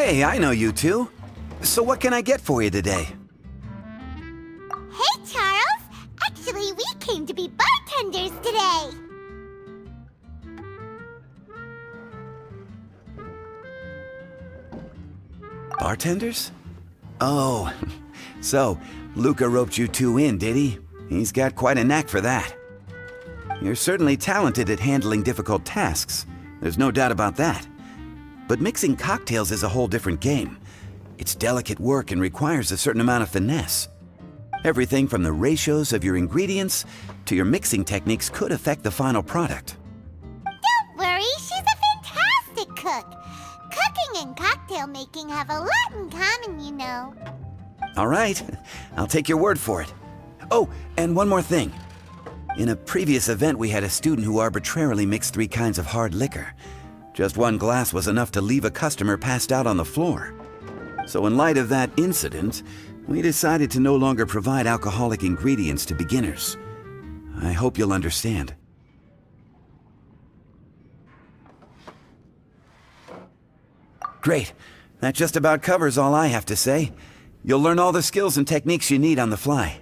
Hey, I know you two. So what can I get for you today? Hey, Charles! Actually, we came to be bartenders today! Bartenders? Oh, so Luca roped you two in, did he? He's got quite a knack for that. You're certainly talented at handling difficult tasks. There's no doubt about that. But mixing cocktails is a whole different game. It's delicate work and requires a certain amount of finesse. Everything from the ratios of your ingredients to your mixing techniques could affect the final product. Don't worry, she's a fantastic cook. Cooking and cocktail making have a lot in common, you know. All right, I'll take your word for it. Oh, and one more thing. In a previous event, we had a student who arbitrarily mixed 3 kinds of hard liquor. Just 1 glass was enough to leave a customer passed out on the floor. So in light of that incident, we decided to no longer provide alcoholic ingredients to beginners. I hope you'll understand. Great. That just about covers all I have to say. You'll learn all the skills and techniques you need on the fly.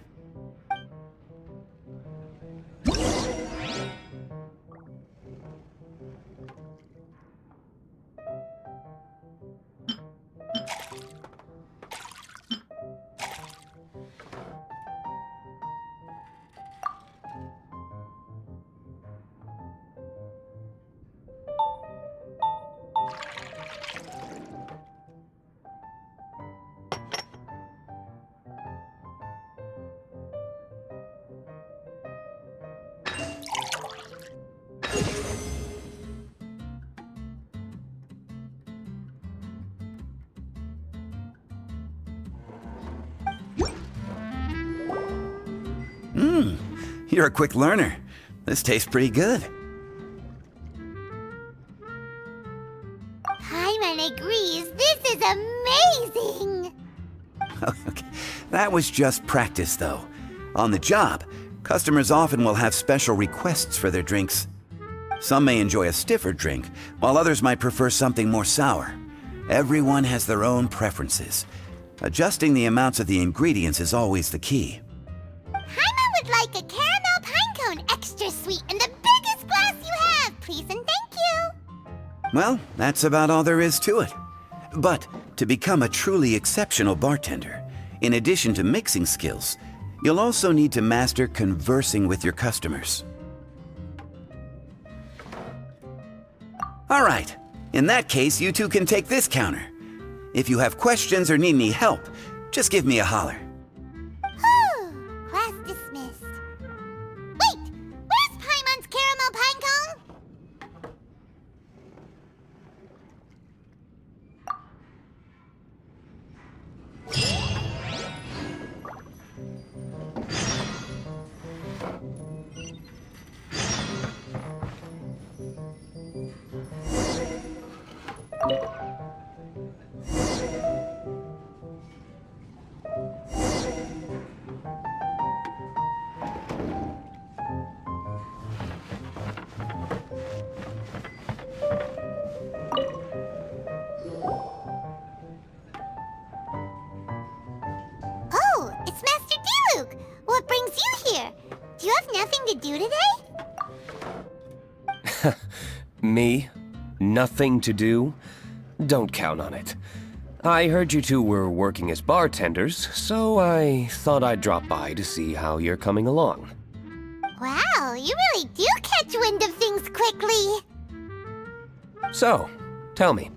You're a quick learner. This tastes pretty good. Paimon agrees. This is amazing! Okay. That was just practice, though. On the job, customers often will have special requests for their drinks. Some may enjoy a stiffer drink, while others might prefer something more sour. Everyone has their own preferences. Adjusting the amounts of the ingredients is always the key. Paimon would like a caramel pine cone extra sweet in the biggest glass you have, please and thank you! Well, that's about all there is to it. But to become a truly exceptional bartender, in addition to mixing skills, you'll also need to master conversing with your customers. All right, in that case, you two can take this counter. If you have questions or need any help, just give me a holler. Whew, class dismissed. Wait, where's Paimon's caramel pine cone? Oh, it's Master Diluc! What brings you here? Do you have nothing to do today? Me? Nothing to do? Don't count on it. I heard you two were working as bartenders, so I thought I'd drop by to see how you're coming along. Wow, you really do catch wind of things quickly. So, tell me,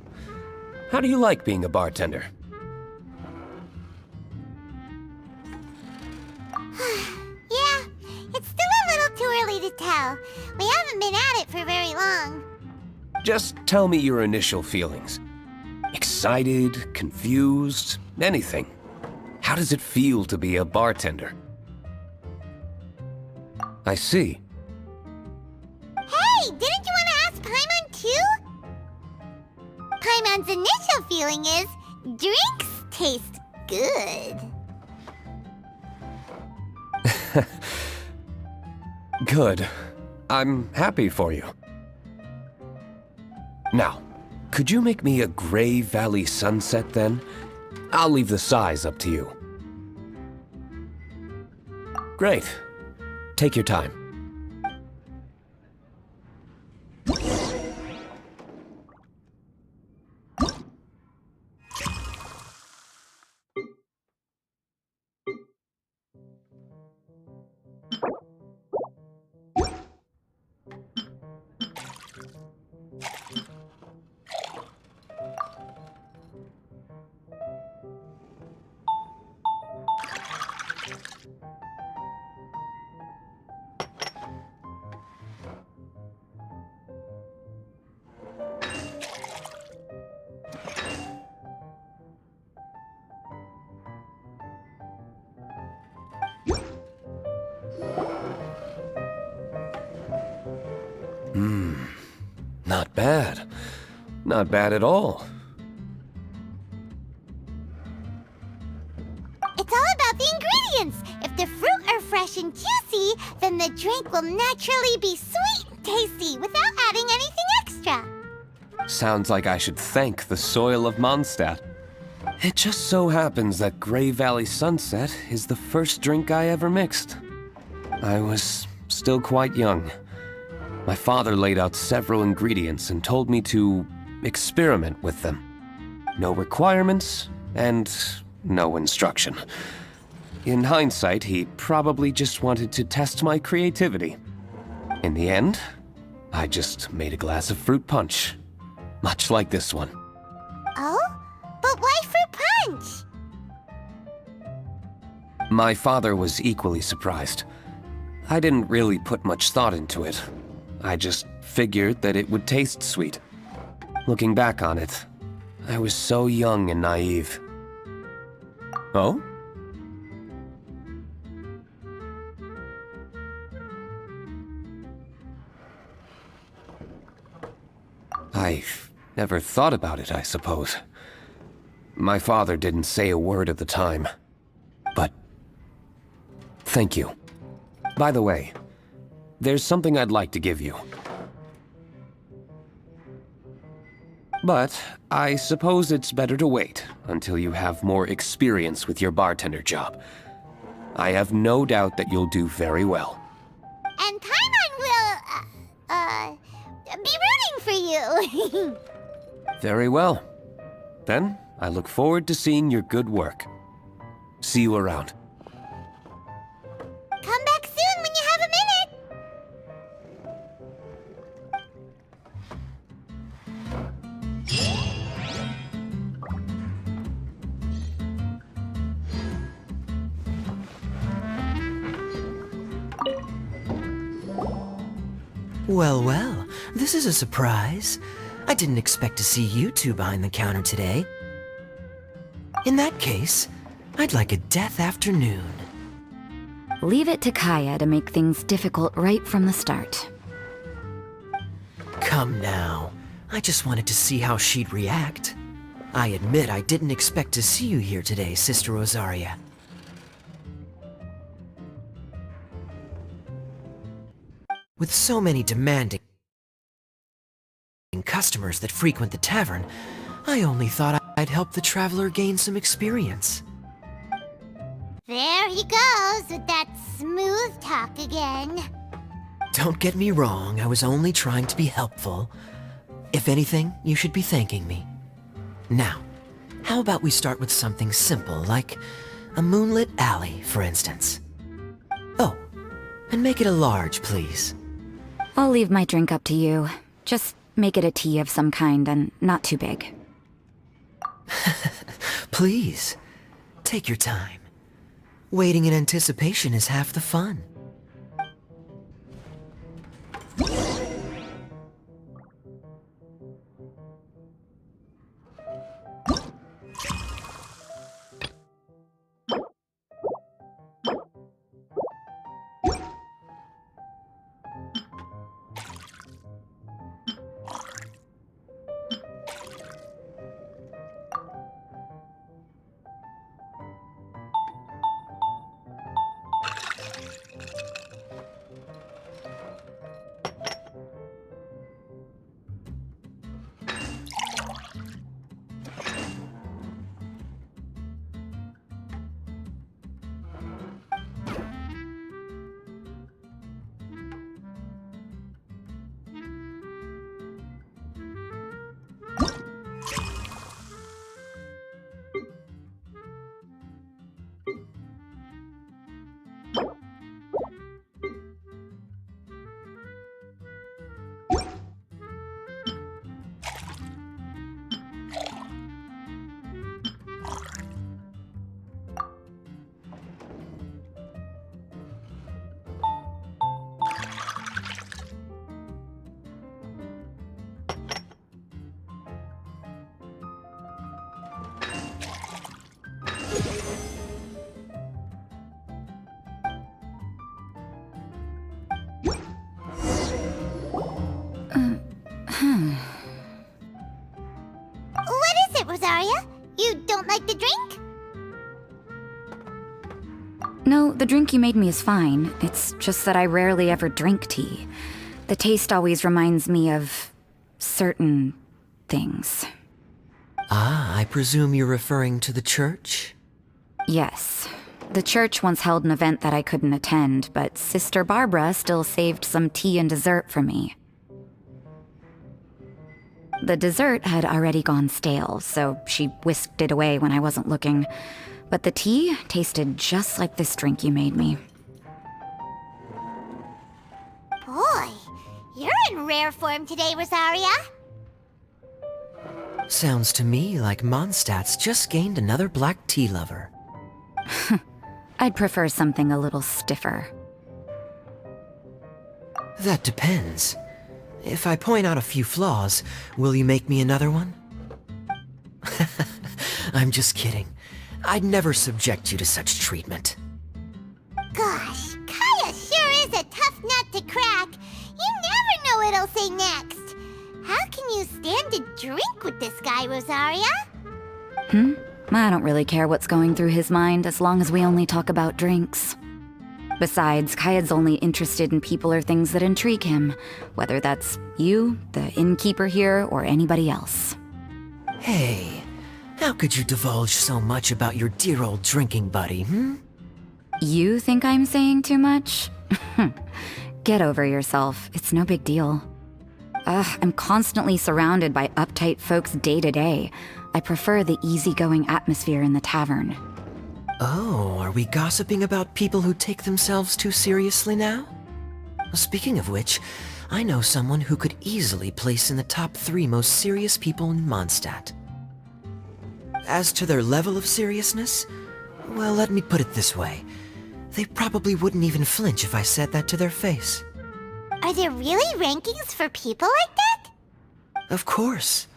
how do you like being a bartender? Yeah, it's still a little too early to tell. We haven't been at it for very long. Just tell me your initial feelings. Excited, confused, anything. How does it feel to be a bartender? I see. Hey, didn't you want to ask Paimon too? Paimon's initial feeling is, drinks taste good. Good. I'm happy for you. Now, Could you make me a Gray Valley Sunset then? I'll leave the size up to you. Great. Take your time. Not bad. Not bad at all. It's all about the ingredients. If the fruit are fresh and juicy, then the drink will naturally be sweet and tasty without adding anything extra. Sounds like I should thank the soil of Mondstadt. It just so happens that Gray Valley Sunset is the first drink I ever mixed. I was still quite young. My father laid out several ingredients and told me to experiment with them. No requirements and no instruction. In hindsight, he probably just wanted to test my creativity. In the end, I just made a glass of fruit punch. Much like this one. Oh? But why fruit punch? My father was equally surprised. I didn't really put much thought into it. I just figured that it would taste sweet. Looking back on it, I was so young and naive. Oh? I've never thought about it, I suppose. My father didn't say a word at the time. But thank you. By the way, there's something I'd like to give you. But I suppose it's better to wait until you have more experience with your bartender job. I have no doubt that you'll do very well. And Paimon will, be rooting for you. Very well. Then, I look forward to seeing your good work. See you around. Come back soon when you have a minute. Well, well, this is a surprise. I didn't expect to see you two behind the counter today. In that case, I'd like a death afternoon. Leave it to Kaeya to make things difficult right from the start. Come now. I just wanted to see how she'd react. I admit I didn't expect to see you here today, Sister Rosaria. With so many demanding customers that frequent the tavern, I only thought I'd help the traveler gain some experience. There he goes with that smooth talk again. Don't get me wrong, I was only trying to be helpful. If anything, you should be thanking me. Now, how about we start with something simple, like a Moonlit Alley, for instance? Oh, and make it a large, please. I'll leave my drink up to you. Just make it a tea of some kind and not too big. Please, take your time. Waiting in anticipation is half the fun. What is it, Rosaria? You don't like the drink? No, the drink you made me is fine. It's just that I rarely ever drink tea. The taste always reminds me of certain things. Ah, I presume you're referring to the church? Yes. The church once held an event that I couldn't attend, but Sister Barbara still saved some tea and dessert for me. The dessert had already gone stale, so she whisked it away when I wasn't looking. But the tea tasted just like this drink you made me. Boy, you're in rare form today, Rosaria. Sounds to me like Mondstadt's just gained another black tea lover. I'd prefer something a little stiffer. That depends. If I point out a few flaws, will you make me another one? I'm just kidding. I'd never subject you to such treatment. Gosh, Kaeya sure is a tough nut to crack. You never know what he'll say next. How can you stand to drink with this guy, Rosaria? I don't really care what's going through his mind as long as we only talk about drinks. Besides, Kaeya's only interested in people or things that intrigue him, whether that's you, the innkeeper here, or anybody else. Hey, how could you divulge so much about your dear old drinking buddy, You think I'm saying too much? Get over yourself. It's no big deal. I'm constantly surrounded by uptight folks day to day. I prefer the easygoing atmosphere in the tavern. Oh, are we gossiping about people who take themselves too seriously now? Speaking of which, I know someone who could easily place in the top 3 most serious people in Mondstadt. As to their level of seriousness, well, let me put it this way. They probably wouldn't even flinch if I said that to their face. Are there really rankings for people like that? Of course.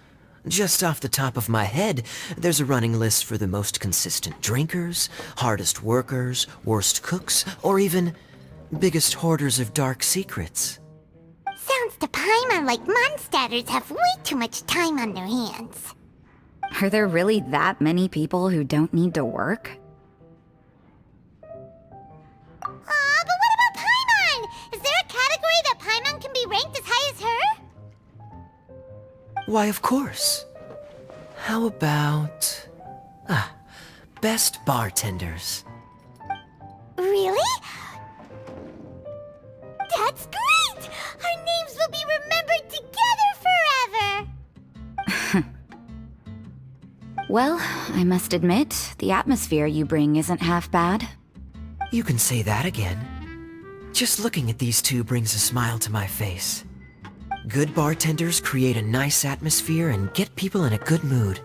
Just off the top of my head, there's a running list for the most consistent drinkers, hardest workers, worst cooks, or even biggest hoarders of dark secrets. Sounds to Paimon like Mondstadters have way too much time on their hands. Are there really that many people who don't need to work? Aw, but what about Paimon? Is there a category that Paimon can be ranked as high as her? Why, of course. How about... best bartenders. Really? That's great! Our names will be remembered together forever! Well, I must admit, the atmosphere you bring isn't half bad. You can say that again. Just looking at these two brings a smile to my face. Good bartenders create a nice atmosphere and get people in a good mood.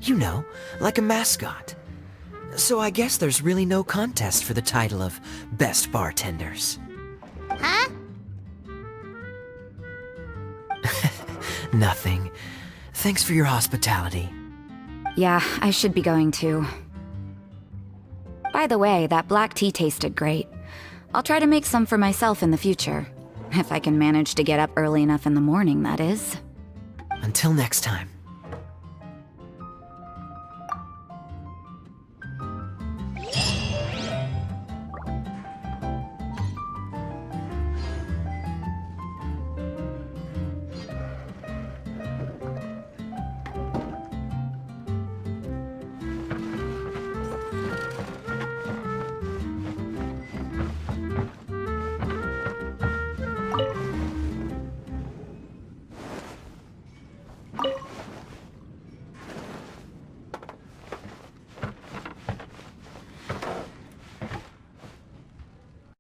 You know, like a mascot. So I guess there's really no contest for the title of Best Bartenders. Huh? Nothing. Thanks for your hospitality. Yeah, I should be going too. By the way, that black tea tasted great. I'll try to make some for myself in the future. If I can manage to get up early enough in the morning, that is. Until next time.